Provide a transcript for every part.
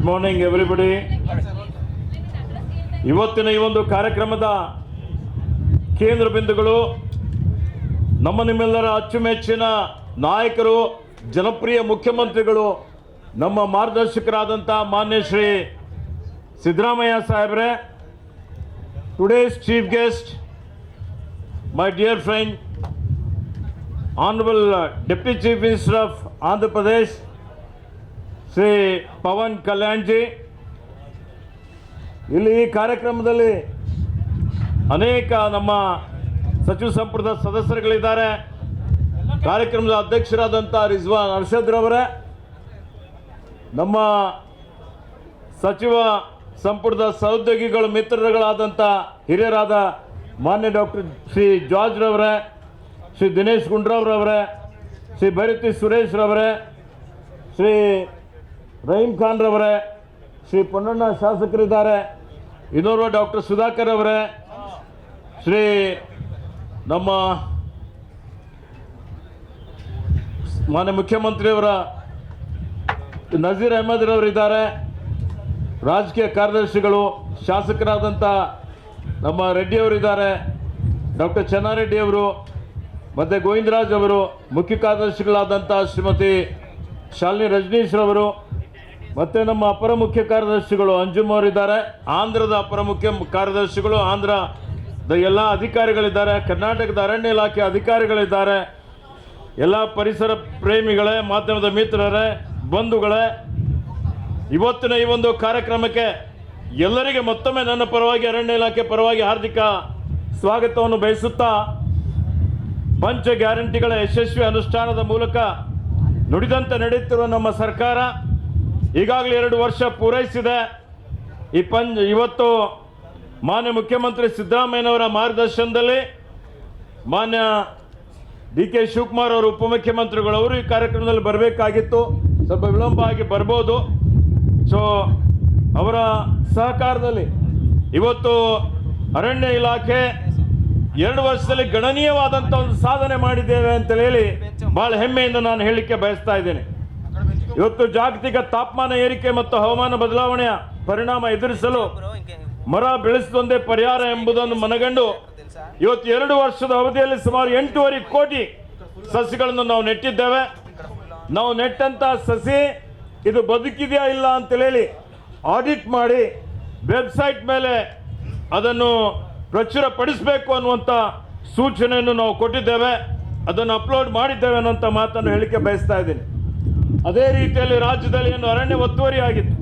Good morning everybody. ಇವತ್ತಿನ ಈ ಒಂದು ಕಾರ್ಯಕ್ರಮದ ಕೇಂದ್ರ ಬಿಂದುಗಳು ನಮ್ಮ ನಿಮ್ಮೆಲ್ಲರ ಅಚ್ಚುಮೆಚ್ಚಿನ ನಾಯಕರು, ಜನಪ್ರಿಯ ಮುಖ್ಯಮಂತ್ರಿಗಳು, ನಮ್ಮ ಮಾರ್ಗದರ್ಶಕರಾದಂಥ ಮಾನ್ಯ ಶ್ರೀ ಸಿದ್ದರಾಮಯ್ಯ ಸಾಹೇಬ್ರೆ. Today's chief guest, my dear friend, honourable deputy chief minister of Andhra Pradesh Shri Pawan Kalyan ji. ಇಲ್ಲಿ ಈ ಕಾರ್ಯಕ್ರಮದಲ್ಲಿ ಅನೇಕ ನಮ್ಮ ಸಚಿವ ಸಂಪುಟದ ಸದಸ್ಯರುಗಳಿದ್ದಾರೆ. ಕಾರ್ಯಕ್ರಮದ ಅಧ್ಯಕ್ಷರಾದಂಥ ರಿಜ್ವಾನ್ ಅರ್ಷದ್ರವರೇ, ನಮ್ಮ ಸಚಿವ ಸಂಪುಟದ ಸಹೋದ್ಯೋಗಿಗಳು ಮಿತ್ರರುಗಳಾದಂಥ ಹಿರಿಯರಾದ ಮಾನ್ಯ ಡಾಕ್ಟರ್ ಶ್ರೀ ಜಾರ್ಜ್ ರವರೇ, ಶ್ರೀ ದಿನೇಶ್ ಗುಂಡ್ರಾವ್ರವರೇ, ಶ್ರೀ ಭೈರತಿ ಸುರೇಶ್ ರವರೇ, ಶ್ರೀ ರಹೀಮ್ ಖಾನ್ ರವರೇ, ಶ್ರೀ ಪೊನ್ನಣ್ಣ ಶಾಸಕರಿದ್ದಾರೆ, ಇನ್ನೋರ್ವ ಡಾಕ್ಟರ್ ಸುಧಾಕರ್ ಅವರೇ, ಶ್ರೀ ನಮ್ಮ ಮಾನ್ಯ ಮುಖ್ಯಮಂತ್ರಿಯವರ ನಜೀರ್ ಅಹಮದ್ ರವರಿದ್ದಾರೆ, ರಾಜಕೀಯ ಕಾರ್ಯದರ್ಶಿಗಳು ಶಾಸಕರಾದಂಥ ನಮ್ಮ ರೆಡ್ಡಿಯವರಿದ್ದಾರೆ, ಡಾಕ್ಟರ್ ಚೆನ್ನಾರೆಡ್ಡಿಯವರು, ಮತ್ತು ಗೋವಿಂದರಾಜ್ ಅವರು, ಮುಖ್ಯ ಕಾರ್ಯದರ್ಶಿಗಳಾದಂಥ ಶ್ರೀಮತಿ ಶಾಲಿನಿ ರಜನೀಶ್ ರವರು, ಮತ್ತು ನಮ್ಮ ಅಪರ ಮುಖ್ಯ ಕಾರ್ಯದರ್ಶಿಗಳು ಅಂಜುಮ್ ಅವರಿದ್ದಾರೆ, ಆಂಧ್ರದ ಅಪರ ಮುಖ್ಯ ಕಾರ್ಯದರ್ಶಿಗಳು, ಆಂಧ್ರದ ಎಲ್ಲ ಅಧಿಕಾರಿಗಳಿದ್ದಾರೆ, ಕರ್ನಾಟಕದ ಅರಣ್ಯ ಇಲಾಖೆ ಅಧಿಕಾರಿಗಳಿದ್ದಾರೆ, ಎಲ್ಲ ಪರಿಸರ ಪ್ರೇಮಿಗಳೇ, ಮಾಧ್ಯಮದ ಮಿತ್ರರೇ, ಬಂಧುಗಳೇ, ಇವತ್ತಿನ ಈ ಒಂದು ಕಾರ್ಯಕ್ರಮಕ್ಕೆ ಎಲ್ಲರಿಗೆ ಮತ್ತೊಮ್ಮೆ ನನ್ನ ಪರವಾಗಿ, ಅರಣ್ಯ ಇಲಾಖೆ ಪರವಾಗಿ ಹಾರ್ದಿಕ ಸ್ವಾಗತವನ್ನು ಬಯಸುತ್ತಾ, ಪಂಚ ಗ್ಯಾರಂಟಿಗಳ ಯಶಸ್ವಿ ಅನುಷ್ಠಾನದ ಮೂಲಕ ನುಡಿದಂತೆ ನಡೆಯುತ್ತಿರುವ ನಮ್ಮ ಸರ್ಕಾರ ಈಗಾಗಲೇ 2 ವರ್ಷ ಪೂರೈಸಿದೆ. ಇವತ್ತು ಮಾನ್ಯ ಮುಖ್ಯಮಂತ್ರಿ ಸಿದ್ದರಾಮಯ್ಯನವರ ಮಾರ್ಗದರ್ಶನದಲ್ಲಿ ಮಾನ್ಯ ಡಿ.ಕೆ. ಶಿವಕುಮಾರ್ ಅವರು ಉಪಮುಖ್ಯಮಂತ್ರಿಗಳು ಅವರು ಈ ಕಾರ್ಯಕ್ರಮದಲ್ಲಿ ಬರಬೇಕಾಗಿತ್ತು, ಸ್ವಲ್ಪ ವಿಳಂಬ ಆಗಿ ಬರ್ಬೋದು. ಸೊ ಅವರ ಸಹಕಾರದಲ್ಲಿ ಇವತ್ತು ಅರಣ್ಯ ಇಲಾಖೆ 2 ವರ್ಷದಲ್ಲಿ ಗಣನೀಯವಾದಂಥ ಒಂದು ಸಾಧನೆ ಮಾಡಿದ್ದೇವೆ ಅಂತ ಹೇಳಿ ಭಾಳ ಹೆಮ್ಮೆಯಿಂದ ನಾನು ಹೇಳಲಿಕ್ಕೆ ಬಯಸ್ತಾ ಇದ್ದೇನೆ. ಇವತ್ತು ಜಾಗತಿಕ ತಾಪಮಾನ ಏರಿಕೆ ಮತ್ತು ಹವಾಮಾನ ಬದಲಾವಣೆಯ ಪರಿಣಾಮ ಎದುರಿಸಲು ಮರ ಬೆಳೆಸುವುದೊಂದೇ ಪರಿಹಾರ ಎಂಬುದನ್ನು ಮನಗಂಡು ಇವತ್ತು 2 ವರ್ಷದ ಅವಧಿಯಲ್ಲಿ ಸುಮಾರು 8.5 ಕೋಟಿ ಸಸಿಗಳನ್ನು ನಾವು ನೆಟ್ಟಿದ್ದೇವೆ. ನಾವು ನೆಟ್ಟಂಥ ಸಸಿ ಇದು ಬದುಕಿದೆಯಾ ಇಲ್ಲ ಅಂತೇಳಿ ಆಡಿಟ್ ಮಾಡಿ ವೆಬ್ಸೈಟ್ ಮೇಲೆ ಅದನ್ನು ಪ್ರಚುರಪಡಿಸಬೇಕು ಅನ್ನುವಂಥ ಸೂಚನೆಯನ್ನು ನಾವು ಕೊಟ್ಟಿದ್ದೇವೆ, ಅದನ್ನು ಅಪ್ಲೋಡ್ ಮಾಡಿದ್ದೇವೆ ಅನ್ನುವಂಥ ಮಾತನ್ನು ಹೇಳಿಕೆ ಬಯಸ್ತಾ ಇದ್ದೀನಿ. ಅದೇ ರೀತಿಯಲ್ಲಿ ರಾಜ್ಯದಲ್ಲಿ ಏನು ಅರಣ್ಯ ಒತ್ತುವರಿ ಆಗಿತ್ತು,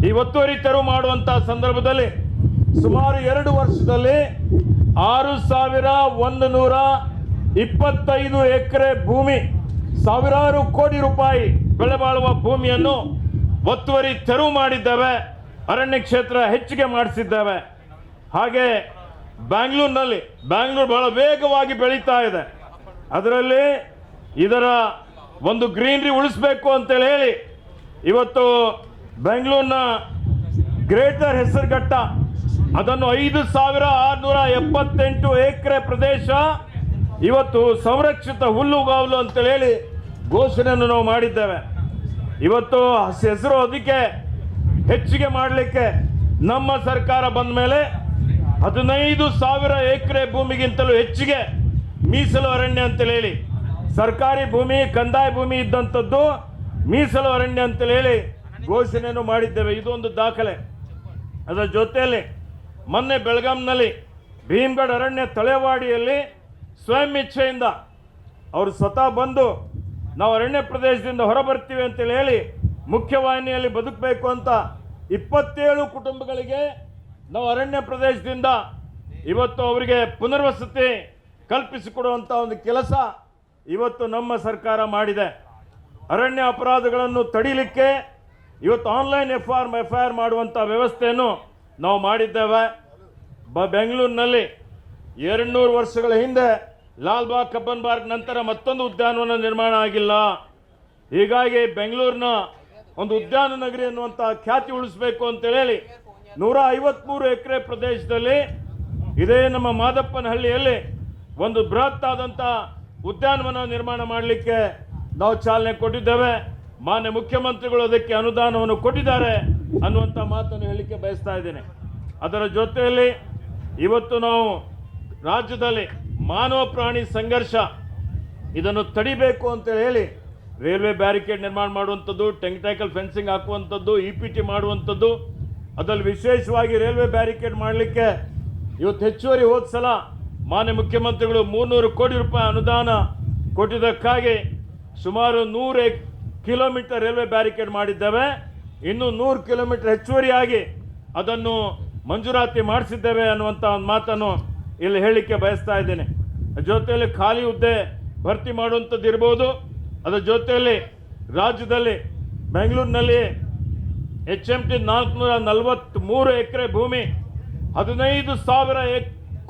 ಈ ಒತ್ತುವರಿ ತೆರವು ಮಾಡುವಂಥ ಸಂದರ್ಭದಲ್ಲಿ ಸುಮಾರು 2 ವರ್ಷದಲ್ಲಿ 6,125 ಎಕರೆ ಭೂಮಿ, ಸಾವಿರಾರು ಕೋಟಿ ರೂಪಾಯಿ ಬೆಲೆ ಬಾಳುವ ಭೂಮಿಯನ್ನು ಒತ್ತುವರಿ ತೆರವು ಮಾಡಿದ್ದೇವೆ, ಅರಣ್ಯ ಕ್ಷೇತ್ರ ಹೆಚ್ಚಿಗೆ ಮಾಡಿಸಿದ್ದೇವೆ. ಹಾಗೆ ಬ್ಯಾಂಗ್ಳೂರು ಬಹಳ ವೇಗವಾಗಿ ಬೆಳೀತಾ ಇದೆ. ಅದರಲ್ಲಿ ಇದರ ಒಂದು ಗ್ರೀನರಿ ಉಳಿಸ್ಬೇಕು ಅಂತೇಳಿ ಹೇಳಿ ಇವತ್ತು ಬೆಂಗಳೂರಿನ ಗ್ರೇಟರ್ ಹೆಸರುಘಟ್ಟ ಅದನ್ನು 5,678 ಎಕರೆ ಪ್ರದೇಶ ಇವತ್ತು ಸಂರಕ್ಷಿತ ಹುಲ್ಲುಗಾವಲು ಅಂತೇಳಿ ಹೇಳಿ ಘೋಷಣೆಯನ್ನು ನಾವು ಮಾಡಿದ್ದೇವೆ. ಇವತ್ತು ಹೆಸರು ಅದಕ್ಕೆ ಹೆಚ್ಚಿಗೆ ಮಾಡಲಿಕ್ಕೆ ನಮ್ಮ ಸರ್ಕಾರ ಬಂದ ಮೇಲೆ 15,000 ಎಕರೆ ಭೂಮಿಗಿಂತಲೂ ಹೆಚ್ಚಿಗೆ ಮೀಸಲು ಅರಣ್ಯ ಅಂತೇಳಿ ಹೇಳಿ, ಸರ್ಕಾರಿ ಭೂಮಿ, ಕಂದಾಯ ಭೂಮಿ ಇದ್ದಂಥದ್ದು ಮೀಸಲು ಅರಣ್ಯ ಅಂತೇಳಿ ಹೇಳಿ ಘೋಷಣೆಯನ್ನು ಮಾಡಿದ್ದೇವೆ. ಇದೊಂದು ದಾಖಲೆ. ಅದರ ಜೊತೆಯಲ್ಲಿ ಮೊನ್ನೆ ಬೆಳಗಾಂನಲ್ಲಿ ಭೀಮಗಢ ಅರಣ್ಯ ತಳೆವಾಡಿಯಲ್ಲಿ ಸ್ವಯಂ ಇಚ್ಛೆಯಿಂದ ಅವರು ಸ್ವತಃ ಬಂದು ನಾವು ಅರಣ್ಯ ಪ್ರದೇಶದಿಂದ ಹೊರಬರ್ತೀವಿ ಅಂತೇಳಿ ಹೇಳಿ ಮುಖ್ಯವಾಹಿನಿಯಲ್ಲಿ ಬದುಕಬೇಕು ಅಂತ 27 ಕುಟುಂಬಗಳಿಗೆ ನಾವು ಅರಣ್ಯ ಪ್ರದೇಶದಿಂದ ಇವತ್ತು ಅವರಿಗೆ ಪುನರ್ವಸತಿ ಕಲ್ಪಿಸಿಕೊಡುವಂಥ ಒಂದು ಕೆಲಸ ಇವತ್ತು ನಮ್ಮ ಸರ್ಕಾರ ಮಾಡಿದೆ. ಅರಣ್ಯ ಅಪರಾಧಗಳನ್ನು ತಡೀಲಿಕ್ಕೆ ಇವತ್ತು ಆನ್ಲೈನ್ ಎಫ್ಐಆರ್ ಮಾಡುವಂಥ ವ್ಯವಸ್ಥೆಯನ್ನು ನಾವು ಮಾಡಿದ್ದೇವೆ. ಬೆಂಗಳೂರಿನಲ್ಲಿ 200 ವರ್ಷಗಳ ಹಿಂದೆ ಲಾಲ್ಬಾಗ್ ಕಬ್ಬನ್ ಪಾರ್ಕ್ ನಂತರ ಮತ್ತೊಂದು ಉದ್ಯಾನವನ ನಿರ್ಮಾಣ ಆಗಿಲ್ಲ. ಹೀಗಾಗಿ ಬೆಂಗಳೂರಿನ ಒಂದು ಉದ್ಯಾನ ನಗರಿ ಅನ್ನುವಂಥ ಖ್ಯಾತಿ ಉಳಿಸಬೇಕು ಅಂತೇಳಿ 153 ಎಕರೆ ಪ್ರದೇಶದಲ್ಲಿ ಇದೇ ನಮ್ಮ ಮಾದಪ್ಪನಹಳ್ಳಿಯಲ್ಲಿ ಒಂದು ಬೃಹತ್ ಆದಂಥ ಉದ್ಯಾನವನ ನಿರ್ಮಾಣ ಮಾಡಲಿಕ್ಕೆ ನಾವು ಚಾಲನೆ ಕೊಟ್ಟಿದ್ದೇವೆ. ಮಾನ್ಯ ಮುಖ್ಯಮಂತ್ರಿಗಳು ಅದಕ್ಕೆ ಅನುದಾನವನ್ನು ಕೊಟ್ಟಿದ್ದಾರೆ. ಅನ್ನುವಂಥ ಮಾತನ್ನು ಹೇಳಲಿಕ್ಕೆ ಬಯಸ್ತಾ ಇದ್ದೇನೆ. ಅದರ ಜೊತೆಯಲ್ಲಿ ಇವತ್ತು ನಾವು ರಾಜ್ಯದಲ್ಲಿ ಮಾನವ ಪ್ರಾಣಿ ಸಂಘರ್ಷ ಇದನ್ನು ತಡಿಬೇಕು ಅಂತ ಹೇಳಿ ರೈಲ್ವೆ ಬ್ಯಾರಿಕೇಡ್ ನಿರ್ಮಾಣ ಮಾಡುವಂಥದ್ದು, ಟೆಕ್ನಿಕಲ್ ಫೆನ್ಸಿಂಗ್ ಹಾಕುವಂಥದ್ದು, EPT ಮಾಡುವಂಥದ್ದು, ಅದರಲ್ಲಿ ವಿಶೇಷವಾಗಿ ರೈಲ್ವೆ ಬ್ಯಾರಿಕೇಡ್ ಮಾಡಲಿಕ್ಕೆ ಇವತ್ತು ಹೆಚ್ಚುವರಿ ಹೋದ ಸಲ ಮಾನ್ಯ ಮುಖ್ಯಮಂತ್ರಿಗಳು 300 ಕೋಟಿ ರೂಪಾಯಿ ಅನುದಾನ ಕೊಟ್ಟಿದ್ದಕ್ಕಾಗಿ ಸುಮಾರು 100 ಕಿಲೋಮೀಟರ್ ರೈಲ್ವೆ ಬ್ಯಾರಿಕೇಡ್ ಮಾಡಿದ್ದೇವೆ. ಇನ್ನು 100 ಕಿಲೋಮೀಟರ್ ಹೆಚ್ಚುವರಿಯಾಗಿ ಅದನ್ನು ಮಂಜೂರಾತಿ ಮಾಡಿಸಿದ್ದೇವೆ ಅನ್ನುವಂಥ ಒಂದು ಮಾತನ್ನು ಇಲ್ಲಿ ಹೇಳಲಿಕ್ಕೆ ಬಯಸ್ತಾ ಇದ್ದೇನೆ. ಜೊತೆಯಲ್ಲಿ ಖಾಲಿ ಹುದ್ದೆ ಭರ್ತಿ ಮಾಡುವಂಥದ್ದು ಇರ್ಬೋದು. ಅದರ ಜೊತೆಯಲ್ಲಿ ರಾಜ್ಯದಲ್ಲಿ ಬೆಂಗಳೂರಿನಲ್ಲಿ HMT 443 ಎಕರೆ ಭೂಮಿ 15,000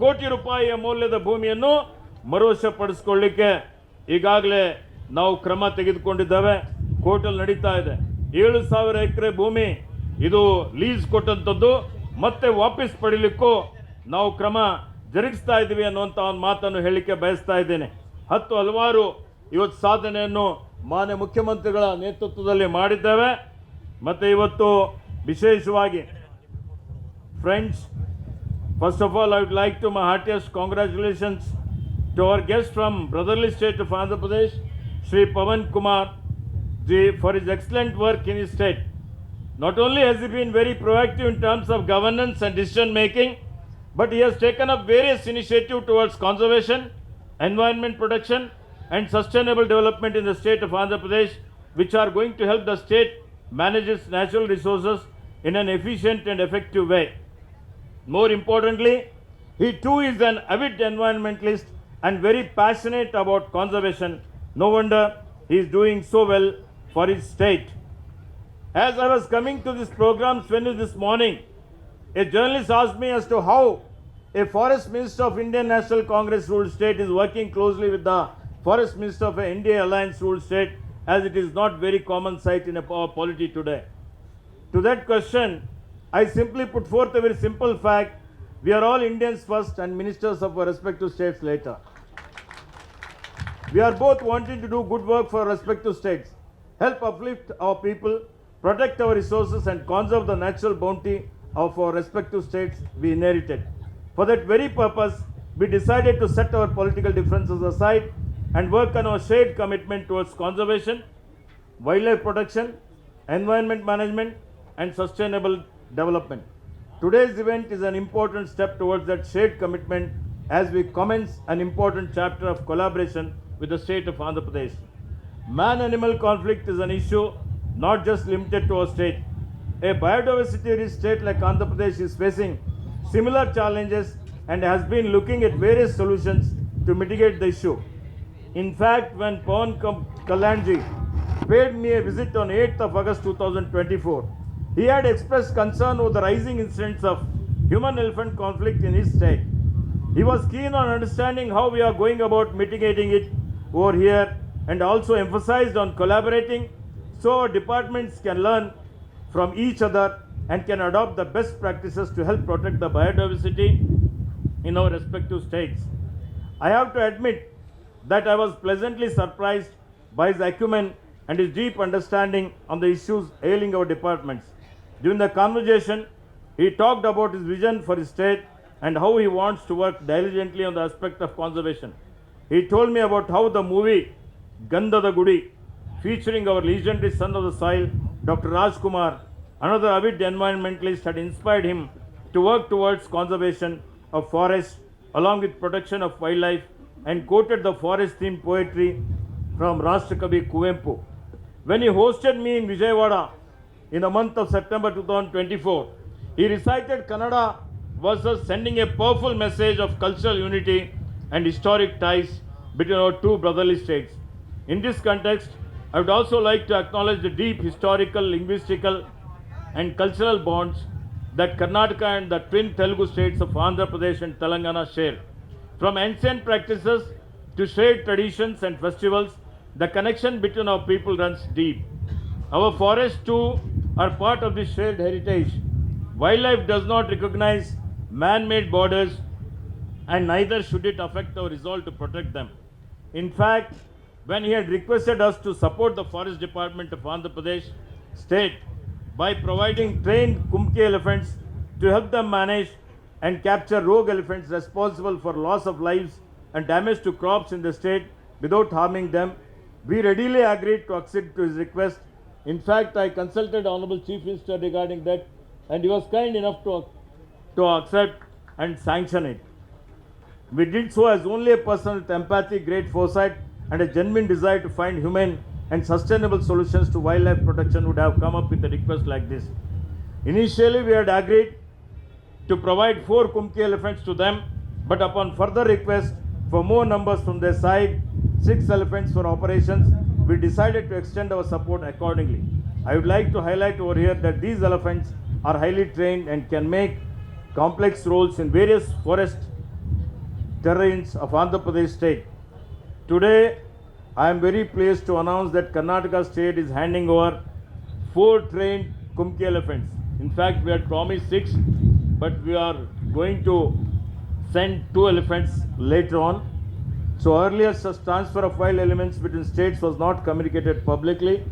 ಕೋಟಿ ರೂಪಾಯಿಯ ಮೌಲ್ಯದ ಭೂಮಿಯನ್ನು ಮರುವಶಪಡಿಸಿಕೊಳ್ಳಲಿಕ್ಕೆ ಈಗಾಗಲೇ ನಾವು ಕ್ರಮ ತೆಗೆದುಕೊಂಡಿದ್ದೇವೆ. ಕೋರ್ಟಲ್ಲಿ ನಡೀತಾ ಇದೆ. 7,000 ಎಕರೆ ಭೂಮಿ ಇದು ಲೀಸ್ ಕೊಟ್ಟಂಥದ್ದು, ಮತ್ತೆ ವಾಪಸ್ ಪಡೀಲಿಕ್ಕೂ ನಾವು ಕ್ರಮ ಜರುಗಿಸ್ತಾ ಇದ್ದೀವಿ ಅನ್ನುವಂಥ ಒಂದು ಮಾತನ್ನು ಹೇಳಲಿಕ್ಕೆ ಬಯಸ್ತಾ ಇದ್ದೇನೆ. ಹಲವಾರು ಇವತ್ತು ಸಾಧನೆಯನ್ನು ಮಾನ್ಯ ಮುಖ್ಯಮಂತ್ರಿಗಳ ನೇತೃತ್ವದಲ್ಲಿ ಮಾಡಿದ್ದೇವೆ. ಮತ್ತು ಇವತ್ತು ವಿಶೇಷವಾಗಿ friends, first of all I would like to my heartiest congratulations to our guest from brotherly state of Andhra Pradesh, Shri Pawan Kumar ji, for his excellent work in his state. Not only has he been very proactive in terms of governance and decision making, but he has taken up various initiatives towards conservation, environment protection and sustainable development in the state of Andhra Pradesh, which are going to help the state manage its natural resources in an efficient and effective way. More importantly, he too is an avid environmentalist and very passionate about conservation. No wonder he is doing so well for his state. As I was coming to this program this morning, a journalist asked me as to how a forest minister of Indian National Congress ruled state is working closely with the forest minister of an India Alliance ruled state, as it is not very common sight in our polity today. To that question, I simply put forth a very simple fact: we are all Indians first and ministers of our respective states later. We are both wanting to do good work for our respective states, help uplift our people, protect our resources and conserve the natural bounty of our respective states we inherited. For that very purpose, we decided to set our political differences aside and work on our shared commitment towards conservation, wildlife protection, environment management and sustainable development. Today's event is an important step towards that shared commitment as we commence an important chapter of collaboration with the state of Andhra Pradesh. Man-animal conflict is an issue not just limited to our state. A biodiversity-rich state like Andhra Pradesh is facing similar challenges and has been looking at various solutions to mitigate the issue. In fact, when Pawan Kalyanji paid me a visit on 8th of August 2024, he had expressed concern over the rising incidents of human-elephant conflict in his state. He was keen on understanding how we are going about mitigating it over here and also emphasized on collaborating so our departments can learn from each other and can adopt the best practices to help protect the biodiversity in our respective states. I have to admit that I was pleasantly surprised by his acumen and his deep understanding on the issues ailing our departments. During the conversation, he talked about his vision for his state and how he wants to work diligently on the aspect of conservation. He told me about how the movie Gandhada Gudi, featuring our legendary son of the soil, Dr. Rajkumar, another avid environmentalist, had inspired him to work towards conservation of forests along with protection of wildlife, and quoted the forest-themed poetry from Rashtrakavi Kuvempu. When he hosted me in Vijayawada in the month of September 2024, he recited kannada verses sending a powerful message of cultural unity and historic ties between our two brotherly states. In this context, I would also like to acknowledge the deep historical, linguistical and cultural bonds that Karnataka and the twin Telugu states of Andhra Pradesh and Telangana share. From ancient practices to shared traditions and festivals, the connection between our people runs deep. Our forests too are part of this shared heritage. Wildlife does not recognize man-made borders and neither should it affect our resolve to protect them. In fact, when he had requested us to support the Forest Department of Andhra Pradesh state by providing trained Kumki elephants to help them manage and capture rogue elephants responsible for loss of lives and damage to crops in the state without harming them. We readily agreed to accede to his request. In fact, I consulted Honorable Chief Minister regarding that, and he was kind enough to accept and sanction it. We did so as only a person with empathy, great foresight, and a genuine desire to find humane and sustainable solutions to wildlife protection would have come up with a request like this. Initially, we had agreed to provide 4 Kumki elephants to them, but upon further request for more numbers from their side, 6 elephants for operations, we decided to extend our support accordingly. I would like to highlight over here that these elephants are highly trained and can make complex roles in various forest terrains of Andhra Pradesh state. Today, I am very pleased to announce that Karnataka state is handing over 4 trained Kumki elephants. In fact, we had promised 6, but we are going to send 2 elephants later on. So earlier, such transfer of wild elements between states was not communicated publicly,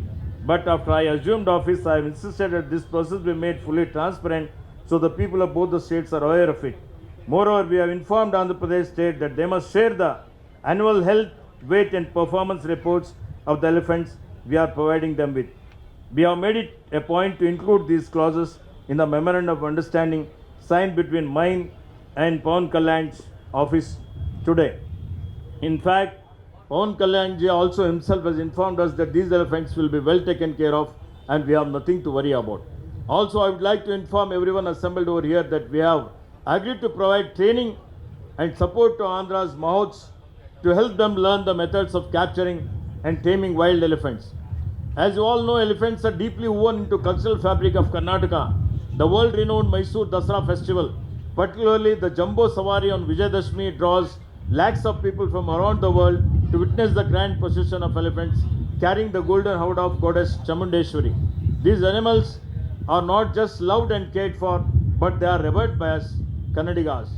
but after I assumed office, I have insisted that this process be made fully transparent so the people of both the states are aware of it. Moreover, we have informed Andhra Pradesh state that they must share the annual health, weight and performance reports of the elephants we are providing them with. We have made it a point to include these clauses in the memorandum of understanding signed between mine and Pawan Kalyan's office today. In fact, Pawan Kalyanji also himself has informed us that these elephants will be well taken care of and we have nothing to worry about. Also, I would like to inform everyone assembled over here that we have agreed to provide training and support to Andhra's Mahouts to help them learn the methods of capturing and taming wild elephants. As you all know, elephants are deeply woven into cultural fabric of Karnataka. The world-renowned Mysore Dasara festival, particularly the Jumbo Savari on Vijayadashmi, draws lakhs of people from around the world to witness the grand procession of elephants carrying the golden howdah of goddess Chamundeshwari. These animals are not just loved and cared for, but they are revered by us Kannadigas.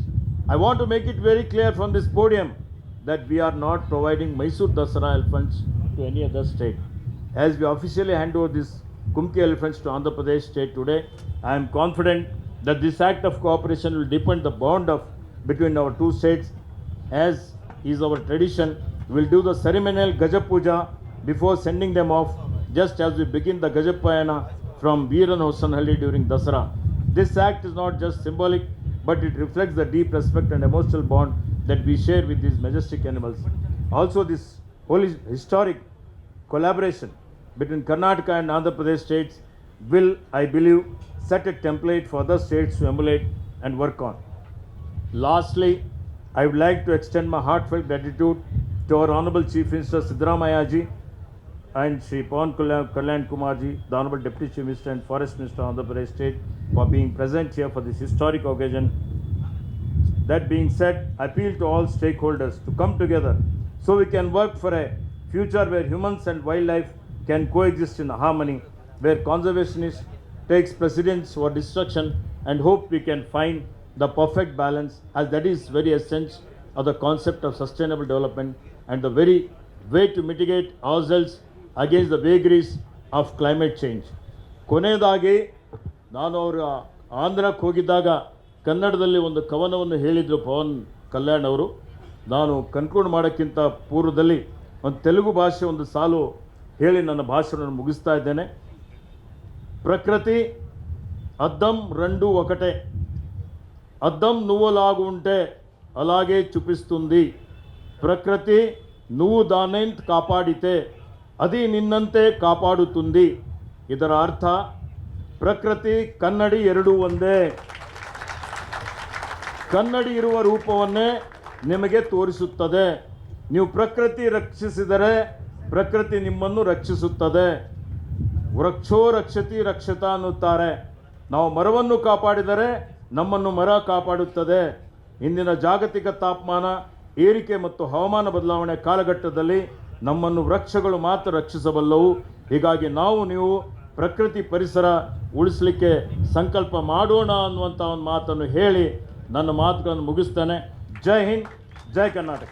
I want to make it very clear from this podium that we are not providing Mysore Dasara elephants to any other state. As we officially hand over these Kumki elephants to Andhra Pradesh state today, I am confident that this act of cooperation will deepen the bond between our 2 states. As is our tradition, we will do the ceremonial Gaja Puja before sending them off, just as we begin the Gajapayana from Vidhanasouda during Dasara. This act is not just symbolic, but it reflects the deep respect and emotional bond that we share with these majestic animals. Also, this whole historic collaboration between Karnataka and Andhra Pradesh states will, I believe, set a template for other states to emulate and work on. Lastly, I would like to extend my heartfelt gratitude to our Honorable Chief Minister Siddaramayaji and Sri Pawan Kalyan Kumarji, the Honorable Deputy Chief Minister and Forest Minister of Andhra Pradesh State, for being present here for this historic occasion. That being said, I appeal to all stakeholders to come together so we can work for a future where humans and wildlife can coexist in harmony, where conservationist takes precedence over destruction, and hope we can find the perfect balance, as that is very essence of the concept of sustainable development and the very way to mitigate ourselves against the vagaries of climate change. ಕೊನೆಯದಾಗಿ ನಾನು ಅವರ ಆಂಧ್ರಕ್ಕೆ ಹೋಗಿದ್ದಾಗ ಕನ್ನಡದಲ್ಲಿ ಒಂದು ಕವನವನ್ನು ಹೇಳಿದರು ಪವನ್ ಕಲ್ಯಾಣ್ ಅವರು. ನಾನು ಕನ್ಕ್ಲೂಡ್ ಮಾಡೋಕ್ಕಿಂತ ಪೂರ್ವದಲ್ಲಿ ಒಂದು ತೆಲುಗು ಭಾಷೆ ಒಂದು ಸಾಲು ಹೇಳಿ ನನ್ನ ಭಾಷಣವನ್ನು ಮುಗಿಸ್ತಾ ಇದ್ದೇನೆ. ప్రకృతి అద్దం రెండు ఒకటే, అద్దం నువ్వులాగా ఉంటే అలాగే చూపిస్తుంది. ప్రకృతి నువ్వు దాన్నంత కాపాడితే అది నిన్నంతే కాపాడుతుంది. ಇದರ ಅರ್ಥ ಪ್ರಕೃತಿ ಕನ್ನಡಿ ಎರಡೂ ಒಂದೇ. ಕನ್ನಡಿ ಇರುವ ರೂಪವನ್ನೇ ನಿಮಗೆ ತೋರಿಸುತ್ತದೆ. ನೀವು ಪ್ರಕೃತಿ ರಕ್ಷಿಸಿದರೆ ಪ್ರಕೃತಿ ನಿಮ್ಮನ್ನು ರಕ್ಷಿಸುತ್ತದೆ. ವೃಕ್ಷೋ ರಕ್ಷತಿ ರಕ್ಷತ ಅನ್ನುತ್ತಾರೆ. ನಾವು ಮರವನ್ನು ಕಾಪಾಡಿದರೆ ನಮ್ಮನ್ನು ಮರ ಕಾಪಾಡುತ್ತದೆ. ಇಂದಿನ ಜಾಗತಿಕ ತಾಪಮಾನ ಏರಿಕೆ ಮತ್ತು ಹವಾಮಾನ ಬದಲಾವಣೆ ಕಾಲಘಟ್ಟದಲ್ಲಿ ನಮ್ಮನ್ನು ವೃಕ್ಷಗಳು ಮಾತ್ರ ರಕ್ಷಿಸಬಲ್ಲವು. ಹೀಗಾಗಿ ನೀವು ಪ್ರಕೃತಿ ಪರಿಸರ ಉಳಿಸಲಿಕ್ಕೆ ಸಂಕಲ್ಪ ಮಾಡೋಣ ಅನ್ನುವಂಥ ಒಂದು ಮಾತನ್ನು ಹೇಳಿ ನನ್ನ ಮಾತುಗಳನ್ನು ಮುಗಿಸ್ತೇನೆ. ಜೈ ಹಿಂದ್, ಜೈ ಕರ್ನಾಟಕ.